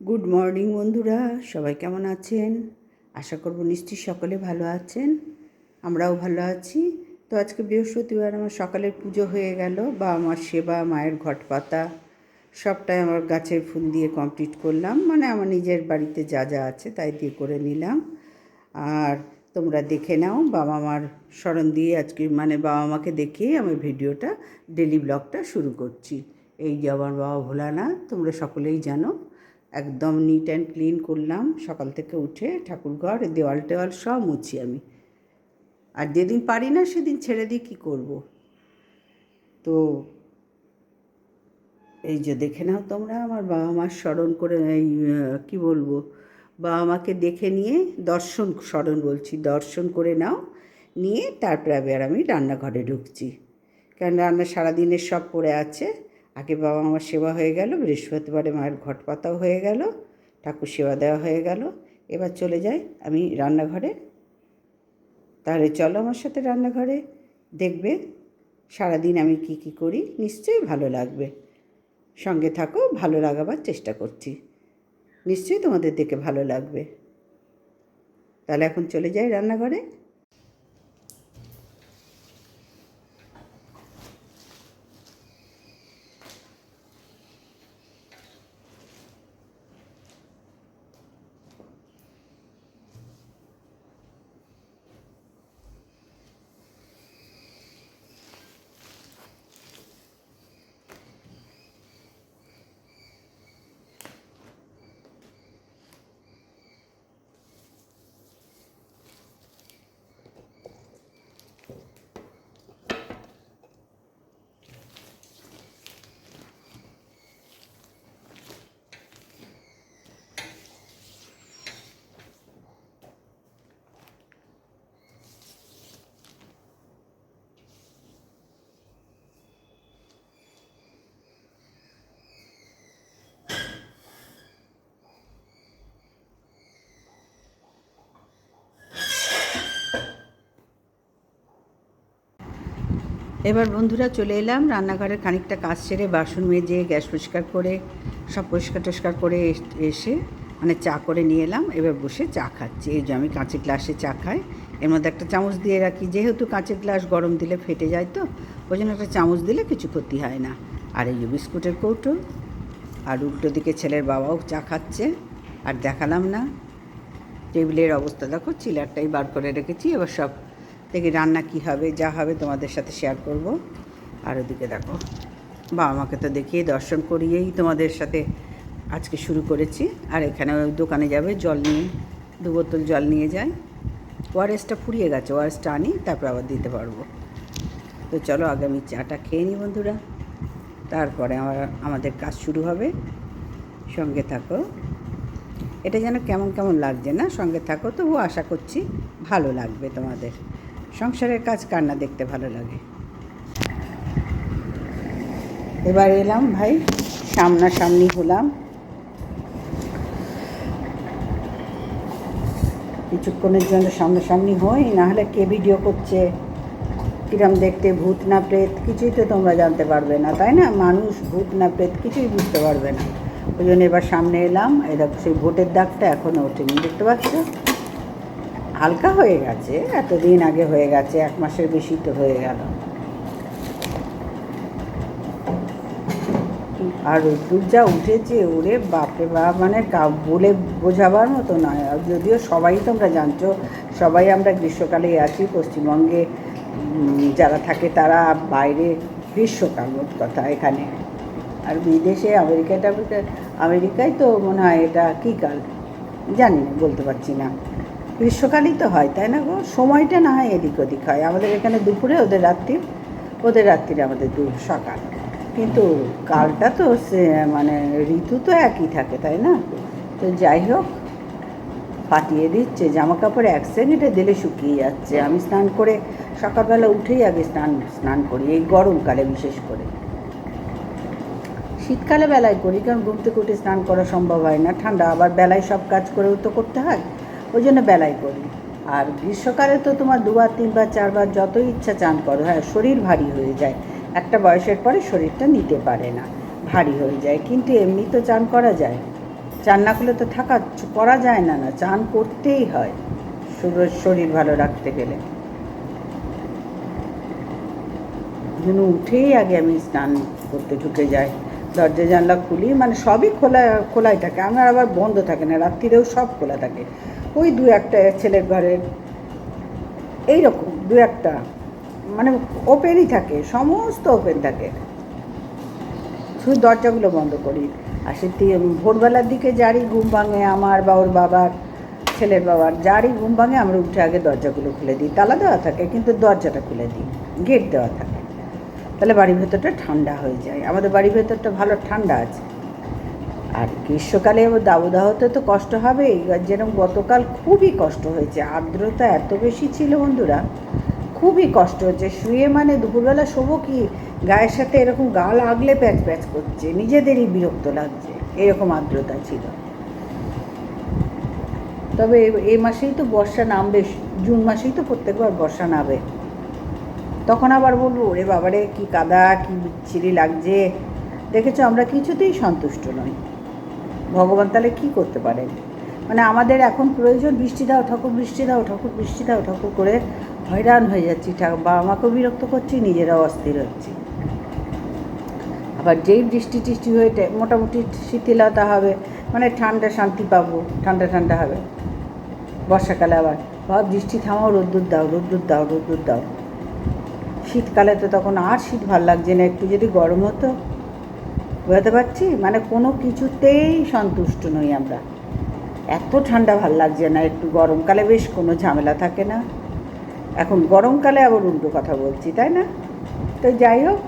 Good morning বন্ধুরা, সবাই কেমন আছেন? আশা করব নিশ্চয়ই সকলে ভালো আছেন। আমরাও ভালো আছি। তো আজকে বৃহস্পতিবার, আমার সকালের পুজো হয়ে গেল, বা আমার সেবা, মায়ের ঘট পাতা সবটাই আমার গাছের ফুল দিয়ে কমপ্লিট করলাম। মানে আমার নিজের বাড়িতে যা যা আছে তাই দিয়ে করে নিলাম। আর তোমরা দেখে নাও, বাবা মার স্মরণ দিয়ে আজকে বাবা মাকে দেখিয়ে আমি ভিডিওটা, ডেলি ব্লগটা শুরু করছি। এই যে আমার বাবা ভোলানাথ, তোমরা সকলেই জানো। একদম নিট অ্যান্ড ক্লিন করলাম সকাল থেকে উঠে, ঠাকুরঘর, দেওয়াল টেওয়াল সব মুছি আমি। আর যেদিন পারি না সেদিন ছেড়ে দিই, কী করব। তো এই যে দেখে নাও তোমরা, আমার বাবা মার স্মরণ করে, এই কী বলবো, বাবা মাকে দেখে নিয়ে দর্শন করে নাও, নিয়ে তারপরে আবার আমি রান্নাঘরে ঢুকছি। কারণ রান্না সারাদিনের সব পড়ে আছে। আগে বাবা মার সেবা হয়ে গেল, বৃহস্পতিবারে মায়ের ঘট পাতাও হয়ে গেল, ঠাকুর সেবা দেওয়া হয়ে গেল। এবার চলে যাই আমি রান্নাঘরে। তাহলে চলো আমার সাথে রান্নাঘরে, দেখবে সারাদিন আমি কি কি করি, নিশ্চয়ই ভালো লাগবে। সঙ্গে থাকো, ভালো লাগাবার চেষ্টা করছি, নিশ্চয়ই তোমাদের দেখে ভালো লাগবে। তাহলে এখন চলে যাই রান্নাঘরে। এবার বন্ধুরা চলে এলাম রান্নাঘরের খানিকটা কাজ সেরে, বাসন মেজে, গ্যাস পরিষ্কার করে, সব পরিষ্কার টরিষ্কার করে এসে চা করে নিয়ে এলাম। এবার বসে চা খাচ্ছি। এই যে আমি কাঁচের গ্লাসে চা খাই, এর মধ্যে একটা চামচ দিয়ে রাখি, যেহেতু কাঁচের গ্লাস গরম দিলে ফেটে যায়, তো ওই জন্য একটা চামচ দিলে কিছু ক্ষতি হয় না। আর এই যে বিস্কুটের কৌটো, আর উল্টো দিকে ছেলের বাবাও চা খাচ্ছে। আর দেখালাম না টেবিলের অবস্থা, দেখো চিলারটাই বার করে রেখেছি। এবার সব দেখি রান্না কী হবে, যা হবে তোমাদের সাথে শেয়ার করব। আর ওদিকে দেখো, বাবা মাকে তো দেখিয়ে দর্শন করিয়েই তোমাদের সাথে আজকে শুরু করেছি। আর এখানে ওই দোকানে যাবে, জল নিয়ে 2 বোতল জল নিয়ে যাই। ওআরএসটা ফুরিয়ে গেছে, ওআরএসটা আনি, তারপর আবার দিতে পারবো। তো চলো আগে আমি চাটা খেয়ে নিই বন্ধুরা, তারপরে আমাদের কাজ শুরু হবে। সঙ্গে থাকো। এটা যেন কেমন কেমন লাগছে না, সঙ্গে থাকো, তবু আশা করছি ভালো লাগবে তোমাদের। সংসারের কাজ কার না দেখতে ভালো লাগে। এবার এলাম ভাই, সামনাসামনি হলাম। কিছুক্ষণের জন্য সামনাসামনি হই, নাহলে কে ভিডিও করছে, কিরম দেখতে, ভূত না প্রেত, কিছুই তো তোমরা জানতে পারবে না, তাই না? মানুষ ভূত না প্রেত কিছুই বুঝতে পারবে না। ওই জন্য এবার সামনে এলাম। এরা সেই ভোটের দাগটা এখনও ওঠেনি, দেখতে পাচ্ছ? হালকা হয়ে গেছে, এতদিন আগে হয়ে গেছে, 1 মাসের বেশি তো হয়ে গেল। আর রোদ্দুর যা উঠেছে, ওরে বাপরে বাপ, বলে বোঝাবার মতো নয়। আর যদিও সবাই তোমরা জানছো, সবাই আমরা গ্রীষ্মকালেই আছি পশ্চিমবঙ্গে। যারা থাকে তারা বাইরে গ্রীষ্মকাল, মোট কথা এখানে। আর বিদেশে আমেরিকায় তো মনে হয় এটা কী কাল জানি না, বলতে পারছি না। গ্রীষ্মকালই তো হয়, তাই না গো? সময়টা না হয় এদিক ওদিক হয়, আমাদের এখানে দুপুরে, ওদের রাত্রিরে আমাদের সকাল। কিন্তু কালটা তো ঋতু তো একই থাকে, তাই না? তো যাই হোক, ফাটিয়ে দিচ্ছে জামা কাপড়, 1 সেকেন্ডে দিলে শুকিয়ে যাচ্ছে। আমি স্নান করে সকালবেলা উঠেই আগে স্নান করি, এই গরমকালে বিশেষ করে। শীতকালে বেলায় করি, কারণ ঘুম থেকে উঠে স্নান করা সম্ভব হয় না, ঠান্ডা, আবার বেলায় সব কাজ করেও তো করতে হয়, ওই জন্য বেলায় করি। আর গ্রীষ্মকালে তো তোমার 2 বার 3 বার 4 বার যতই ইচ্ছা চান করো। হ্যাঁ, শরীর ভারী হয়ে যায়, একটা বয়সের পরে শরীরটা নিতে পারে না, ভারী হয়ে যায়, কিন্তু এমনি তো চান করা যায়। চান না করলে তো থাকা করা যায় না, চান করতেই হয় শরীর ভালো রাখতে গেলে। যেন উঠেই আগে আমি স্নান করতে ঢুকে যাই, দরজা জানলা খুলি, মানে সবই খোলাই থাকে, আমার আবার বন্ধ থাকে না, রাত্রিরেও সব খোলা থাকে। ওই দু একটা ছেলের ঘরের এইরকম দু একটা মানে ওপেনই থাকে, সমস্ত ওপেন থাকে, শুধু দরজাগুলো বন্ধ করি। আর সে ভোরবেলার দিকে যারই ঘুম ভাঙে, আমার বা ওর বাবার, ছেলের বাবার, যারই ঘুম ভাঙে আমরা উঠে আগে দরজাগুলো খুলে দিই। তালা দেওয়া থাকে কিন্তু দরজাটা খুলে দিই, গেট দেওয়া থাকে, তাহলে বাড়ির ভেতরটা ঠান্ডা হয়ে যায়। আমাদের বাড়ির ভেতরটা ভালো ঠান্ডা আছে। আর গ্রীষ্মকালে দাবদাহতে তো কষ্ট হবেই, যেরকম গতকাল খুবই কষ্ট হয়েছে, আর্দ্রতা এত বেশি ছিল বন্ধুরা, খুবই কষ্ট হচ্ছে। শুয়ে মানে দুপুরবেলা শোবো কি, গায়ের সাথে এরকম গা লাগলে প্যাচ প্যাচ করছে, নিজেদেরই বিরক্ত লাগছে, এরকম আর্দ্রতা ছিল। তবে এই মাসেই তো বর্ষা নামবে, জুন মাসেই তো প্রত্যেকবার বর্ষা নামবে, তখন আবার বলবো ওরে বাবারে কি কাদা, কি বিচ্ছিরি লাগছে। দেখেছো, আমরা কিছুতেই সন্তুষ্ট নই। ভগবান তাহলে কী করতে পারেন? মানে আমাদের এখন প্রয়োজন বৃষ্টি দাও ঠাকুর, বৃষ্টি দাও ঠাকুর, বৃষ্টি দাও ঠাকুর করে হয়রান হয়ে যাচ্ছি, বাবা মাকেও বিরক্ত করছি, নিজেরাও অস্থির হচ্ছি। আবার যেই বৃষ্টি টিষ্টি হয়ে মোটামুটি শিথিলতা হবে, মানে ঠান্ডা শান্তি পাবো, ঠান্ডা ঠান্ডা হবে। বর্ষাকালে আবার বাবা বৃষ্টি থামাও, রোদ্দুর দাও, রোদ্দুর দাও, রোদ্দুর দাও। শীতকালে তো তখন আর শীত ভাল লাগছে না, একটু যদি গরম হতো। বোঝাতে পারছি, মানে কোনো কিছুতেই সন্তুষ্ট নই আমরা। এত ঠান্ডা ভাল লাগছে না, একটু গরমকালে বেশ কোনো ঝামেলা থাকে না। এখন গরমকালে আবার উল্টো কথা বলছি, তাই না? তো যাই হোক,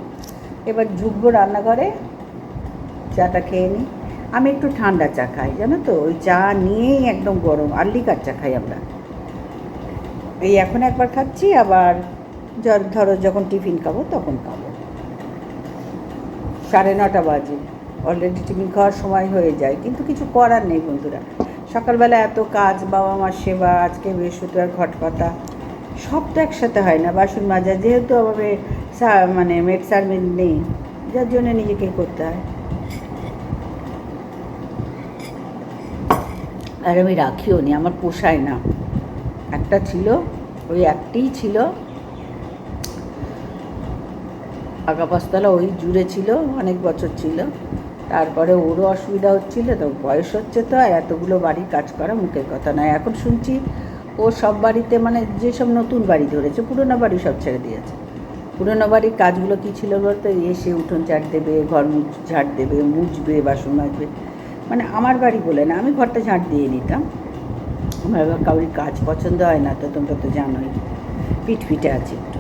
এবার ঢুকবো রান্নাঘরে, চাটা খেয়ে নিই। আমি একটু ঠান্ডা চা খাই, জানো তো, ওই চা নিয়েই একদম গরম, আর লিকার চা খাই আমরা। এই এখন একবার খাচ্ছি, আবার ধরো যখন টিফিন খাবো তখন খাবো। 9:30 বাজে, অলরেডি টিফিন খাওয়ার সময় হয়ে যায়, কিন্তু কিছু করার নেই বন্ধুরা। সকালবেলা এত কাজ, বাবা মার সেবা, আজকে বৃহস্পতিবার ঘট পাতা, সব তো একসাথে হয় না। বাসন মাজা, যেহেতু আমাকে মানে মেড সার্ভিস নেই, যার জন্য নিজেকেই করতে হয়। আর আমি রাখিও নি, আমার পোষায় না। একটা ছিল, ওই একটিই ছিল, আগা পাঁচতলা, ওই জুড়ে ছিল, অনেক বছর ছিল। তারপরে ওরও অসুবিধা হচ্ছিল, তো বয়স হচ্ছে, তো আর এতগুলো বাড়ির কাজ করা মুখের কথা নয়। এখন শুনছি ও সব বাড়িতে, মানে যেসব নতুন বাড়ি ধরেছে, পুরোনো বাড়ি সব ছেড়ে দিয়েছে। পুরোনো বাড়ির কাজগুলো কী ছিল বলতে, এসে উঠোন ঝাড় দেবে, ঘর ঝাড় দেবে, মুছবে, বাসন মাজবে। মানে আমার বাড়ি বলে না, আমি ঘরটা ঝাড় দিয়ে নিতাম। আমার এবার কাউরির কাজ পছন্দ হয় না, তো তোমরা তো জানোই, পিঠে আছে একটু।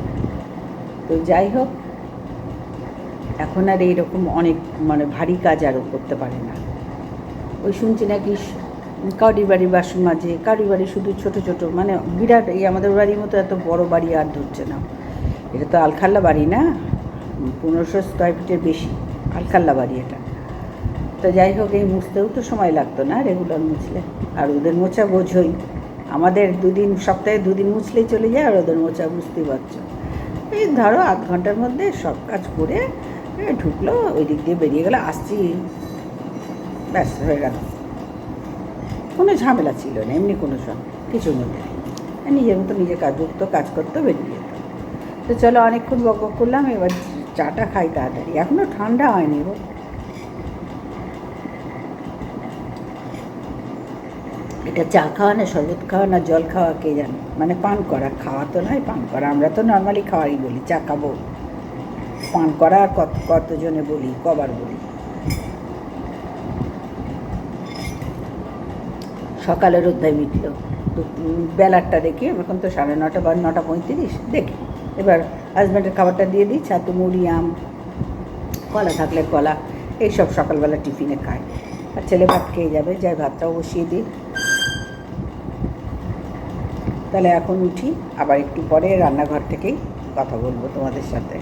তো যাই হোক, এখন আর এইরকম অনেক মানে ভারী কাজ আরও করতে পারে না। ওই শুনছি নাকি কাউরি বাড়ি বাসন মাজে, কাউরি বাড়ি শুধু ছোটো ছোটো, মানে বিরাট, এই আমাদের বাড়ির মতো এত বড় বাড়ি আর ধরছে না। এটা তো আলখাল্লা বাড়ি না, 1500 স্কোয়ার ফিটের বেশি আলখাল্লা বাড়ি এটা। তো যাই হোক, এই মুছতেও তো সময় লাগতো না রেগুলার মুছলে। আর ওদের মোছা বোঝোই, আমাদের সপ্তাহে 2 দিন মুছলেই চলে যায়, আর ওদের মোছা বুঝতেই পারছো। এই ধরো 8 ঘন্টার মধ্যে সব কাজ করে ঢুকলো, ওই দিক দিয়ে বেরিয়ে গেলো, আসছি, ব্যাস হয়ে গেল। কোনো ঝামেলা ছিল না, এমনি কোনো কিছুর মধ্যে নিজের মতো নিজে কাজ ঢুকতো, কাজ করতো, বেরিয়ে যেত। তো চলো, অনেকক্ষণ বক বক করলাম, এবার চাটা খাই তাড়াতাড়ি, এখনও ঠান্ডা হয়নি গো। এটা চা খাওয়া না শরবত খাওয়া না জল খাওয়া কে জানে, মানে পান করা, খাওয়া তো নয়, পান করা। আমরা তো নর্মালি খাওয়াই বলি, চা খাবো, পান করা আর কতজনে বলি, কবার বলি। সকালের অধ্যায় মিটল, তো বেলারটা দেখি, এখন তো 9:30 বা 9:35 দেখি। এবার হাজব্যান্ডের খাবারটা দিয়ে দিই, ছাতু, মুড়ি, আম, কলা থাকলে কলা, এইসব সকালবেলা টিফিনে খায়। আর ছেলে ভাত খেয়ে যাবে, যাই ভাতটাও বসিয়ে দিই। তাহলে এখন উঠি, আবার একটু পরে রান্নাঘর থেকেই কথা বলবো তোমাদের সাথে।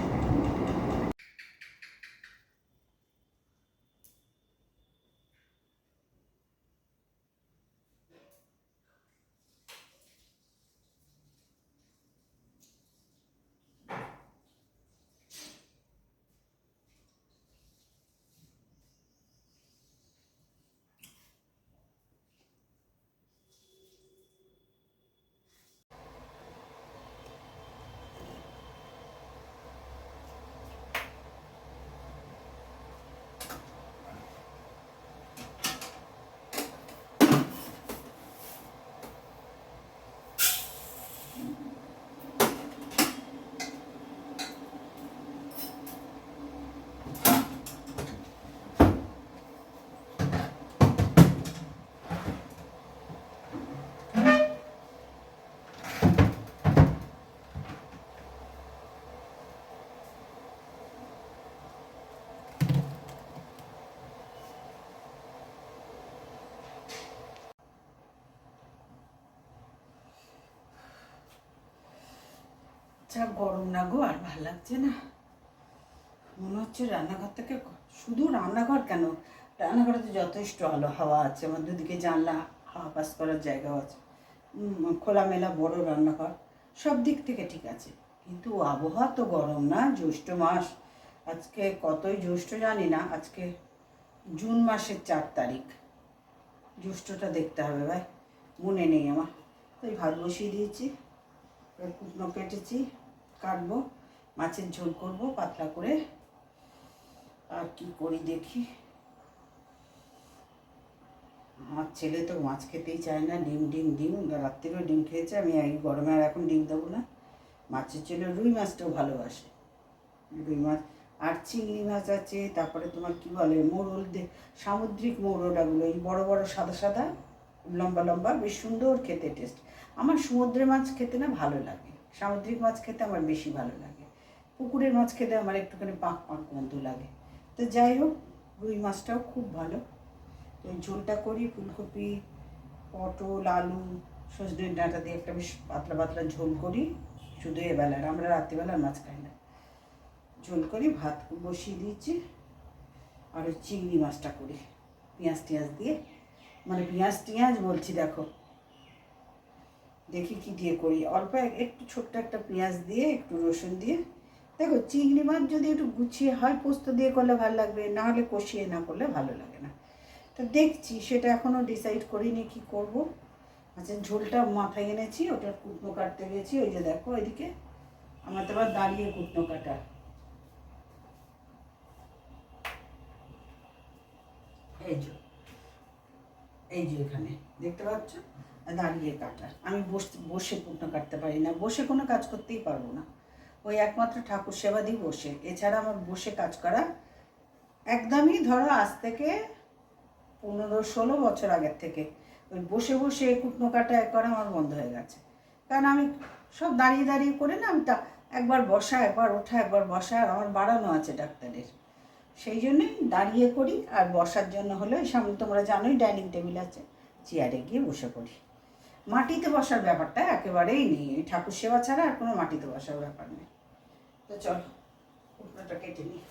যা গরম না গো, আর ভাল লাগছে না। মনে হচ্ছে রান্নাঘর থেকে, শুধু রান্নাঘর কেন, রান্নাঘরে তো যথেষ্ট আলো হাওয়া আছে, আমার দুদিকে জানলা, হাওয়া পাস করার জায়গাও আছে, খোলামেলা বড় রান্নাঘর, সব দিক থেকে ঠিক আছে। কিন্তু আবহাওয়া তো গরম না, জ্যৈষ্ঠ মাস, আজকে কতই জ্যৈষ্ঠ জানি না, আজকে জুন মাসের 4 তারিখ, জ্যৈষ্ঠটা দেখতে হবে ভাই, মনে নেই আমার। তাই ভাত বসিয়ে দিয়েছি, কুটনো কেটেছি, কাটবো, মাছের ঝোল করবো পাতলা করে, আর কি করি দেখি। আমার ছেলে তো মাছ খেতেই চায় না, ডিম ডিম ডিম, রাত্রিরেও ডিম খেয়েছে, আমি এই গরমে আর এখন ডিম দেবো না। মাছের ছেলে রুই মাছটাও ভালোবাসে, রুই মাছ আর চিংড়ি মাছ আছে, তারপরে তোমার কি বলে মোরল, সামুদ্রিক মোরলাগুলো, এই বড় বড় সাদা সাদা লম্বা লম্বা, বেশ সুন্দর খেতে টেস্ট। আমার সমুদ্রের মাছ খেতে না ভালো লাগে, সামুদ্রিক মাছ খেতে আমার বেশি ভালো লাগে, পুকুরের মাছ খেতে আমার একটুখানি পাঁক পাঁক গন্ধ লাগে। তো যাই হোক, রুই মাছটাও খুব ভালো। তো ঝোলটা করি, ফুলকপি, পটল, আলু, সজনে ডাঁটা দিয়ে একটা বেশ পাতলা পাতলা ঝোল করি, শুধু এবেলার, আমরা রাত্রিবেলার মাছ খাই না। ঝোল করি, ভাত বসিয়ে দিয়েছি, আর ওই চিংড়ি মাছটা করি পেঁয়াজ টিয়াজ দিয়ে, মানে পেঁয়াজ টিয়াজ বলছি, দেখো দেখি কী দিয়ে করি, অল্প একটু ছোট্ট একটা পেঁয়াজ দিয়ে, একটু রসুন দিয়ে। দেখো চিংড়ি মাছ যদি একটু গুছিয়ে হয়, পোস্ত দিয়ে করলে ভালো লাগবে, না হলে কষিয়ে না করলে ভালো লাগে না। তো দেখছি, সেটা এখনও ডিসাইড করিনি কী করব। আচ্ছা, ঝোলটা মাথায় এনেছি, ওটা কুটনো কাটতে গেছি, ওই যে দেখো ওইদিকে আমার তো আবার দাঁড়িয়ে কুটনো কাটা, এই যে এই যে এখানে দেখতে পাচ্ছ, দাঁড়িয়ে কাটা। আমি বসে কুটনো কাটতে পারি না, বসে কোনো কাজ করতেই পারবো না, ওই একমাত্র ঠাকুর সেবা দিই বসে, এছাড়া আমার বসে কাজ করা একদমই, ধরো আজ থেকে 15-16 বছর আগের থেকে ওই বসে বসে কুটনো কাটা করা আমার বন্ধ হয়ে গেছে। কারণ আমি সব দাঁড়িয়ে দাঁড়িয়ে করে না, আমি তা একবার বসা একবার ওঠা একবার বসা, আর আমার বাড়ানো আছে ডাক্তারের, সেই জন্যই দাঁড়িয়ে করি। আর বসার জন্য হলে ওই সামনে তোমরা জানোই ডাইনিং টেবিল আছে, চেয়ারে গিয়ে বসে পড়ি। মাটিতে বসার ব্যাপারটা একেবারেই নেই, এই ঠাকুর সেবা ছাড়া আর কোনো মাটিতে বসার ব্যাপার নেই। তো চলো কুটনোটা কেটে নিই।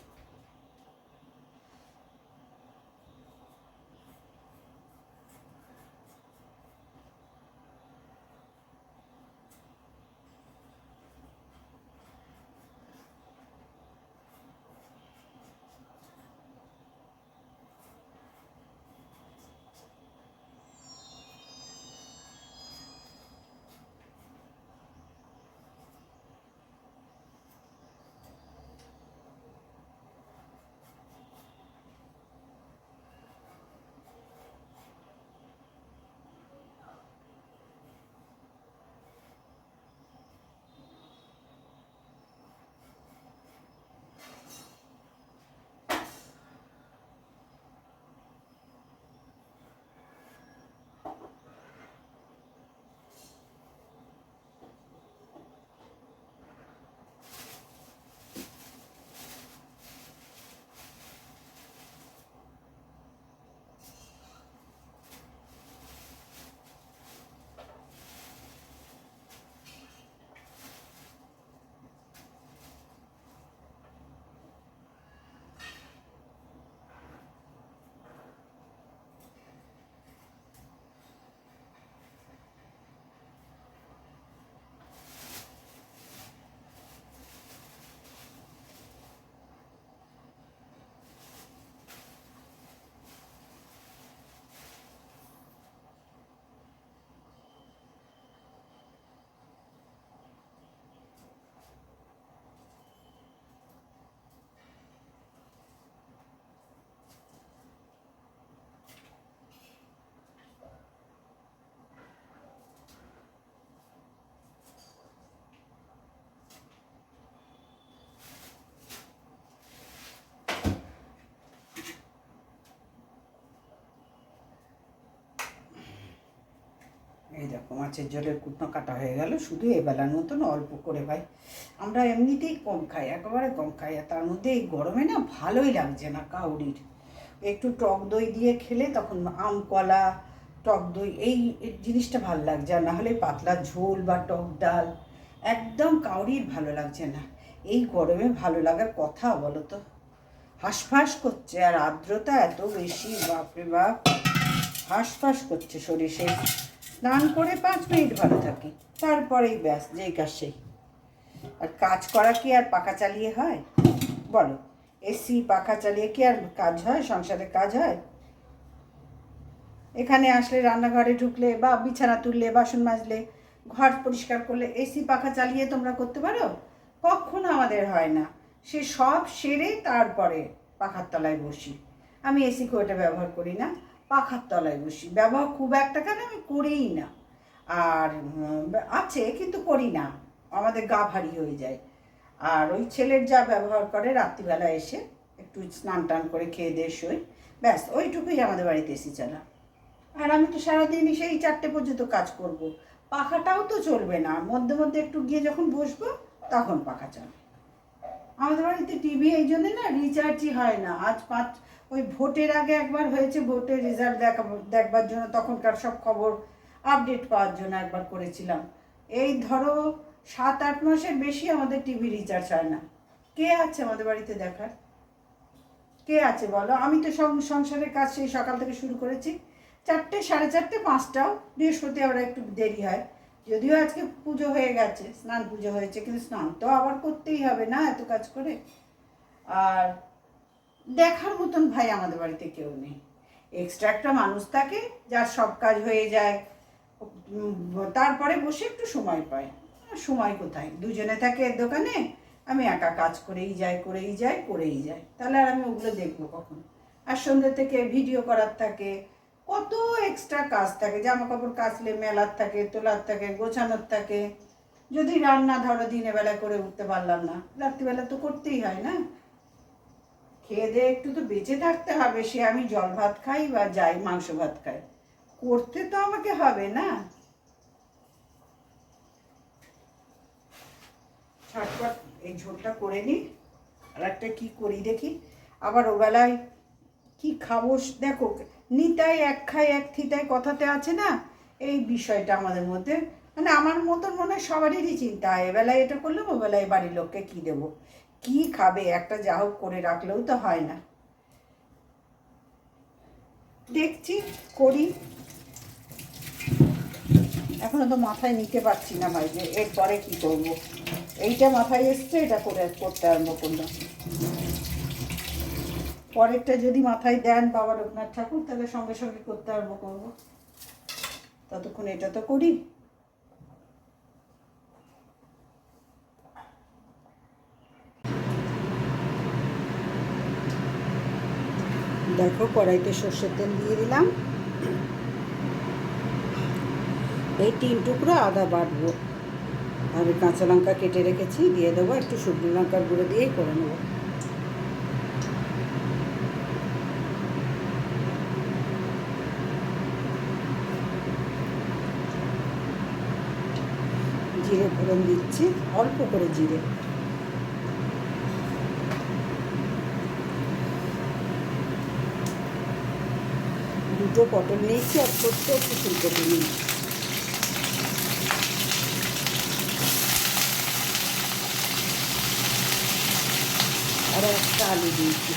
এই দেখো মাছের ঝোলের কুটনো কাটা হয়ে গেল, শুধু এবেলার মতন অল্প করে ভাই, আমরা এমনিতেই কম খাই, একেবারে কম খাই, আর তার মধ্যে এই গরমে না ভালোই লাগছে না কাউরির। একটু টক দই দিয়ে খেলে তখন, আম কলা টক দই এই জিনিসটা ভালো লাগছে, আর নাহলে পাতলা ঝোল বা টক ডাল একদম কাউরির ভালো লাগছে না। এই গরমে ভালো লাগার কথা বলো তো? হাঁসফাঁস করছে, আর আর্দ্রতা এত বেশি, বাপরে বাপ, হাঁসফাঁস করছে শরীর। সেই স্নান করে 5 মিনিট ভালো থাকি, তারপরেই ব্যাস যেই কাজ সেই। আর কাজ করা কি আর পাখা চালিয়ে হয় বলো? এসি পাখা চালিয়ে কি আর কাজ হয়, সংসারে কাজ হয়? এখানে আসলে রান্নাঘরে ঢুকলে বা বিছানা তুললে, বাসন মাজলে, ঘর পরিষ্কার করলে এসি পাখা চালিয়ে তোমরা করতে পারো? কখনো আমাদের হয় না। সে সব সেরে তারপরে পাখার তলায় বসি। আমি এসি খুব একটা ব্যবহার করি না, পাখার তলায় বসি। ব্যবহার খুব একটা কেন, আমি করিই না। আর আছে কিন্তু করি না, আমাদের গা ভারী হয়ে যায়। আর ওই ছেলের যা ব্যবহার করে, রাত্রিবেলা এসে একটু স্নান টান করে খেয়ে দিয়ে শোয়, ব্যাস ওইটুকুই আমাদের বাড়িতে এসি চালা। আর আমি তো সারাদিনই সেই 4টে পর্যন্ত কাজ করব, পাখাটাও তো চলবে না। মধ্যে মধ্যে একটু গিয়ে যখন বসবো তখন পাখা চলে। আমাদের বাড়িতে টিভি এই জন্য না রিচার্জই হয় না। ওই ভোটের আগে একবার হয়েছে, ভোটের রেজাল্ট দেখবার জন্য, তখনকার সব খবর আপডেট পাওয়ার জন্য একবার করেছিলাম। এই ধরো 7-8 মাসের বেশি আমাদের টিভি রিচার্জ হয় না। কে আছে আমাদের বাড়িতে দেখার? কে আছে বলো? আমি তো সংসারের কাজ সেই সকাল থেকে শুরু করেছি, 4টে, 4:30, 5টাও, বৃহস্পতি আবার একটু দেরি হয়। যদিও আজকে পুজো হয়ে গেছে, স্নান পুজো হয়েছে, কিন্তু স্নান তো আবার করতেই হবে না এত কাজ করে। আর দেখার মতন ভাই আমাদের বাড়িতে কেউ নেই। এক্সট্রা একটা মানুষ থাকে যার সব কাজ হয়ে যায়, তারপরে বসে একটু সময় পায়। সময় কোথায়, দুজনে থাকে দোকানে, আমি একা কাজ করেই যাই। তাহলে আর আমি ওগুলো দেখবো কখন? আর সন্ধ্যে থেকে ভিডিও করার থাকে, কত এক্সট্রা কাজ থাকে, জামা কাপড় কাচলে মেলার থাকে, তোলার থাকে, গোছানোর থাকে। যদি রান্না ধরো দিনের বেলা করে উঠতে পারলাম না, রাত্রিবেলা তো করতেই হয় না। খেয়ে দিয়ে একটু তো বেঁচে থাকতে হবে, সে আমি জল ভাত খাই বা যাই মাংস ভাত খাই, করতে তো আমাকে হবে না। ছটপট এই ঝোলটা করে নিই। আর একটা কী করি দেখি, আবার ওবেলায় কি খাবো দেখো, নিতাই এক খায় এক থিতায় কথাতে আছে না, এই বিষয়টা আমাদের মধ্যে, মানে আমার মতন মনে হয় সবারই চিন্তা, এবেলায় এটা করলাম, ওবেলায় বাড়ির লোককে কী দেবো, কী খাবে, একটা যা হোক করে রাখলেও তো হয় না। দেখছি করি, এখনো তো মাথায় নিতে পারছি না ভাই যে এরপরে কী করবো। এইটা মাথায় এসছে, এটা করতে আরম্ভ করলাম। পরেরটা যদি মাথায় দেন বাবা লোকনাথ ঠাকুর, তাহলে সঙ্গে সঙ্গে করতে আরম্ভ করবো। ততক্ষণ এটা তো করি। দেখো কড়াইতে সর্ষের তেল দিয়ে দিলাম, এই 3 টুকরো আদা বাটবো, আর কাঁচা লঙ্কা কেটে রেখেছি দিয়ে দেবো, একটু শুকনো লঙ্কার গুঁড়ো দিয়েই করে নেবো। জিরে ফোড়ন দিচ্ছি, অল্প করে জিরে, দুটো পটল নিয়েছি আর ছোট্ট একটু ফুলকপি নিয়েছি, আর একটা আলু দিয়েছি।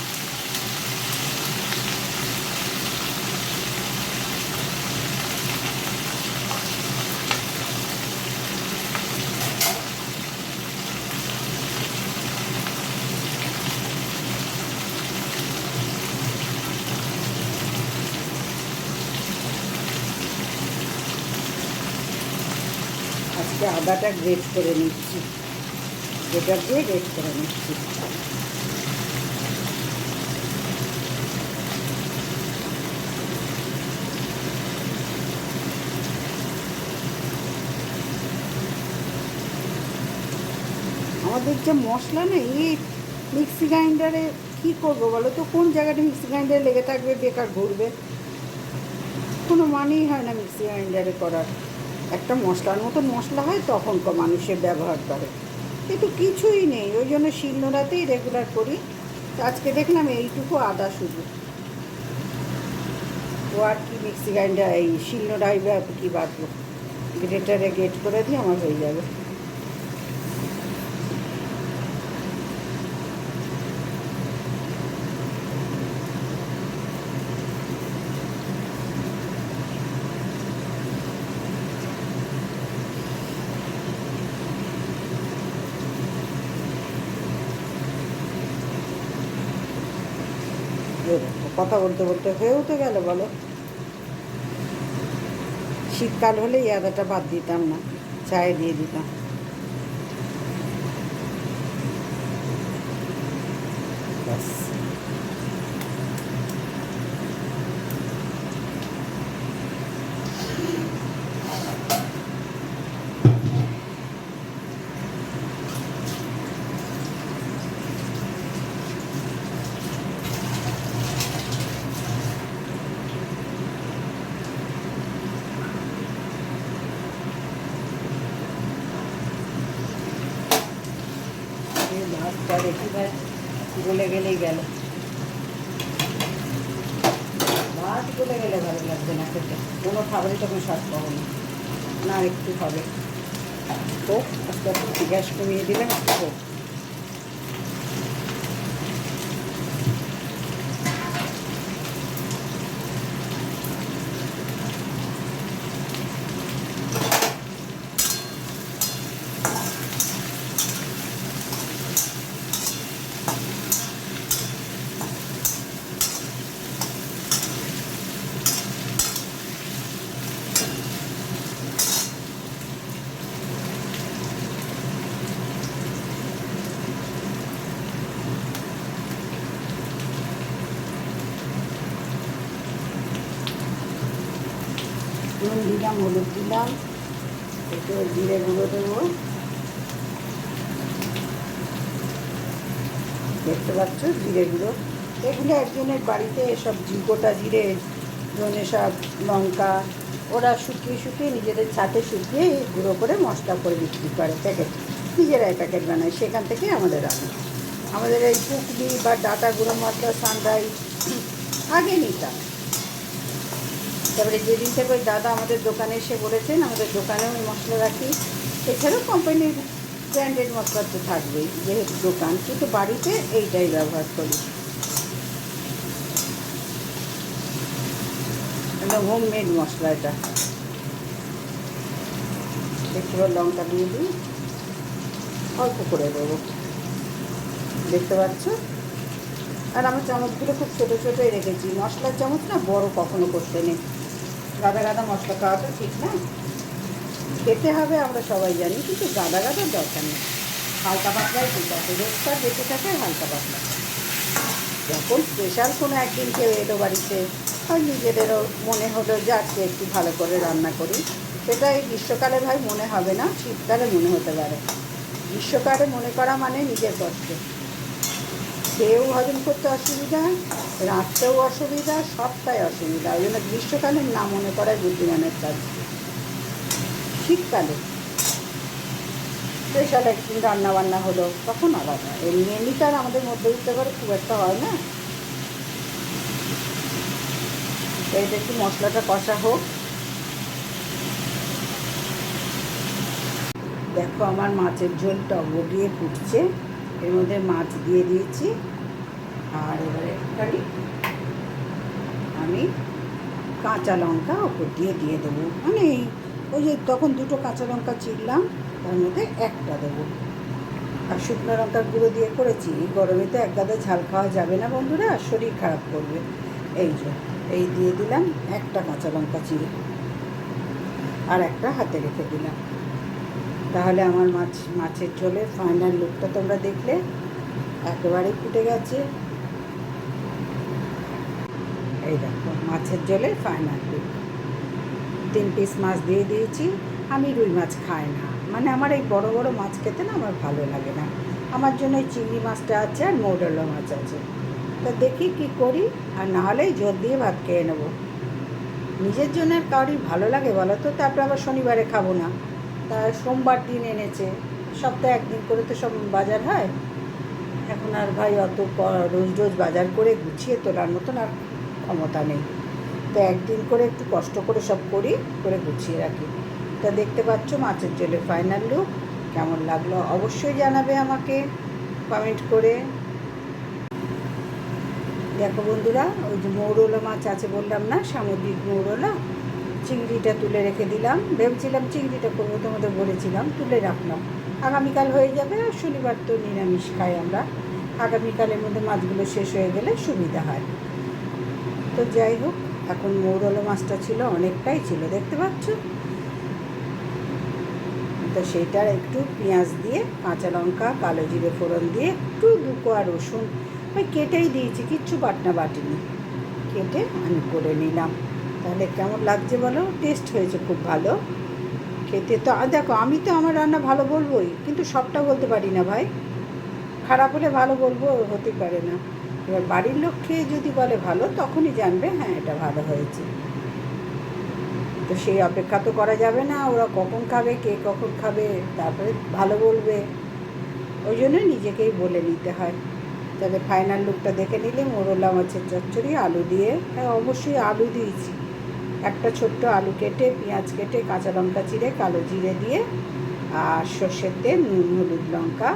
আজকে আদাটা গ্রেট করে নিচ্ছি, গ্রেটার দিয়ে গ্রেট করে নিচ্ছি। আমাদের যে মশলা নেই, এই মিক্সি গ্রাইন্ডারে কী করবো বলো তো? কোন জায়গাটা মিক্সি গ্রাইন্ডারে লেগে থাকবে, বেকার ঘুরবে, কোনো মানেই হয় না মিক্সি গ্রাইন্ডারে করার। একটা মশলার মতন মশলা হয় তখন মানুষের ব্যবহার করে, কিন্তু কিছুই নেই, ওই জন্য শিলনোড়াতেই রেগুলার করি। আজকে দেখলাম এইটুকু আদা শুধু, ও আর কি মিক্সি গ্রাইন্ডার, এই শিলনোড়াই কী বাটবো, গ্রেটারে গ্রেট করে দিয়ে আমার হয়ে যাবে। কথা বলতে বলতে হয়েও তো গেল বলো। শীতকাল হলে এই আদাটা বাদ দিতাম না, চায়ে দিয়ে দিতাম। ব্যাস। ভাতটা দেখি ভাই গলে গেলেই গেল, ভাত গলে গেলে ভালো লাগবে না খেতে, কোনো খাবারই তখন স্বাদ পাবো না। আর একটু হবে তো, আস্তে আস্তে গ্যাস কমিয়ে দিলাম একটু। নুন দিলাম, হলুদ দিলাম, একটু জিরে গুঁড়ো দেবো। দেখতে পাচ্ছ জিরে গুঁড়ো, এগুলো একজনের বাড়িতে সব গোটা জিরে, ধনে শাক, লঙ্কা ওরা শুকিয়ে শুকিয়ে নিজেদের ছাদে শুকিয়ে গুঁড়ো করে মশলা করে বিক্রি করে, প্যাকেট নিজেরাই প্যাকেট বানায়, সেখান থেকে আমাদের আনে। আমাদের এই পুকলি বা ডাটা গুঁড়ো মশলা সানরাইজ আগে নিতাম। তারপরে যেদিন থেকে ওই দাদা আমাদের দোকানে এসে বলেছেন, আমাদের দোকানেও ওই মশলা রাখি। এছাড়াও কোম্পানির ব্র্যান্ডেড মশলা তো থাকবেই যেহেতু দোকান, কিন্তু বাড়িতে এইটাই ব্যবহার করি। এটা হোমমেড মশলা, এটা একটু লঙ্কা দিয়ে দিই, অল্প করে দেবো, দেখতে পাচ্ছ। আর আমার চামচগুলো খুব ছোটো ছোটোই রেখেছি, মশলার চামচ না বড় কখনো করতে নেই, গাদা গাদা মশলা খাওয়া তো ঠিক না, খেতে হবে আমরা সবাই জানি, কিন্তু গাদা গাদার দরকার নেই, হালকা পাতলাই ঠিক আছে, রোজটা বেঁচে থাকে হালকা পাতলা। যখন স্পেশাল কোনো একদিন কেউ এলো বাড়িতে, আর নিজেদেরও মনে হলো যে আজকে একটু ভালো করে রান্না করি, সেটা এই গ্রীষ্মকালে ভাই মনে হবে না, শীতকালে মনে হতে পারে। গ্রীষ্মকালে মনে করা মানে নিজের কষ্ট, খেয়েও হজম করতে অসুবিধা, রাঁধতেও অসুবিধা, সবটাই অসুবিধা। ওই জন্য গ্রীষ্মকালে না মনে করাই বুদ্ধিমানের কাজ। শীতকালে স্পেশাল একদিন রান্নাবান্না হলো তখন আলাদা, এমনিতে আর আমাদের মধ্যবিত্ত ঘরে খুব একটা হয় না। এইটা একটু মশলাটা কষা হোক। দেখো আমার মাছের ঝোলটা গড়িয়ে ফুটছে, এর মধ্যে মাছ দিয়ে দিয়েছি। আর এবারে একটুখানি আমি কাঁচা লঙ্কা ওপর দিয়ে দেবো, মানে ওই যে তখন দুটো কাঁচা লঙ্কা চিরলাম, তার মধ্যে একটা দেবো। আর শুকনো লঙ্কার গুঁড়ো দিয়ে করেছি, এই গরমে তো এক গাদা ঝাল খাওয়া যাবে না বন্ধুরা, শরীর খারাপ করবে। এই যে এই দিয়ে দিলাম একটা কাঁচা লঙ্কা চিরে, আর একটা হাতে রেখে দিলাম। তাহলে আমার মাছের ঝোলের ফাইনাল লুকটা তোমরা দেখলে, একেবারেই ফুটে গেছে। এই দেখো মাছের ঝোলের ফাইনাল লুক। 3 পিস মাছ দিয়ে দিয়েছি। আমি রুই মাছ খাই না, মানে আমার এই বড় বড় মাছ খেতে না আমার ভালো লাগে না। আমার জন্য ওই চিংড়ি মাছটা আছে আর মৌরলা মাছ আছে, তা দেখি কি করি, আর না হলেই জোর দিয়ে ভাত খেয়ে নেবো। নিজের জন্য আর কারোরই ভালো লাগে বলো তো? তারপরে আবার শনিবারে খাবো না, তা সোমবার দিন এনেছে, সপ্তাহে একদিন করে তো সব বাজার হয়। এখন আর ভাই অত রোজ রোজ বাজার করে গুছিয়ে তোলার মতন আর ক্ষমতা নেই, তো একদিন করে একটু কষ্ট করে সব করি, করে গুছিয়ে রাখি। তা দেখতে পাচ্ছ মাছের ঝোলের ফাইনাল লুক, কেমন লাগলো অবশ্যই জানাবে আমাকে কমেন্ট করে। দেখো বন্ধুরা, ওই যে মৌরলা মাছ আছে বললাম না, সামুদ্রিক মৌরলা, চিংড়িটা তুলে রেখে দিলাম। ভেবেছিলাম চিংড়িটা করবো, তোমাদের বলেছিলাম, তুলে রাখলাম, আগামীকাল হয়ে যাবে। আর শনিবার তো নিরামিষ খাই আমরা, আগামীকালের মধ্যে মাছগুলো শেষ হয়ে গেলে সুবিধা হয়। তো যাই হোক, এখন মৌরলা মাছটা ছিল, অনেকটাই ছিল, দেখতে পাচ্ছ। তো সেইটার একটু পেঁয়াজ দিয়ে, কাঁচা লঙ্কা, কালো জিরে ফোড়ন দিয়ে, একটু 2 কোয়া রসুন ওই কেটেই দিয়েছি, কিচ্ছু বাটনা বাটিনি, কেটে আমি করে নিলাম। তাহলে কেমন লাগছে বলো? টেস্ট হয়েছে খুব ভালো খেতে। তো দেখো, আমি তো আমার রান্না ভালো বলবোই, কিন্তু সবটা বলতে পারি না ভাই। খারাপ হলে ভালো বলবো, হতে পারে না। এবার বাড়ির লোক খেয়ে যদি বলে ভালো, তখনই জানবে হ্যাঁ এটা ভালো হয়েছে। তো সেই অপেক্ষা তো করা যাবে না, ওরা কখন খাবে, কে কখন খাবে, তারপরে ভালো বলবে। ওই জন্য নিজেকেই বলে নিতে হয়। তাহলে ফাইনাল লুকটা দেখে নিলে, মোরলা মাছের চচ্চড়ি আলু দিয়ে, হ্যাঁ অবশ্যই আলু দিয়েছি। একটা ছোট্ট আলু কেটে, পেঁয়াজ কেটে, কাঁচা লঙ্কা চিড়ে, কালো জিরে দিয়ে, আর সর্ষের তেল, নুন, হলুদ, লঙ্কা,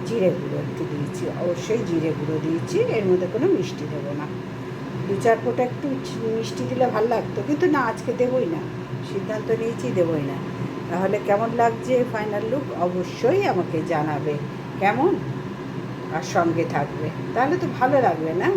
জিরে গুঁড়ো একটু দিয়েছি, অবশ্যই জিরে গুঁড়ো দিয়েছি, এর মধ্যে কোনো মিষ্টি দেবো না। 2-4 ফোঁটা একটু মিষ্টি দিলে ভালো লাগতো, কিন্তু না, আজকে দেবই না, সিদ্ধান্ত নিয়েছি দেবই না। তাহলে কেমন লাগছে ফাইনাল লুক অবশ্যই আমাকে জানাবে কেমন, আর সঙ্গে থাকবে, তাহলে তো ভালো লাগবে না।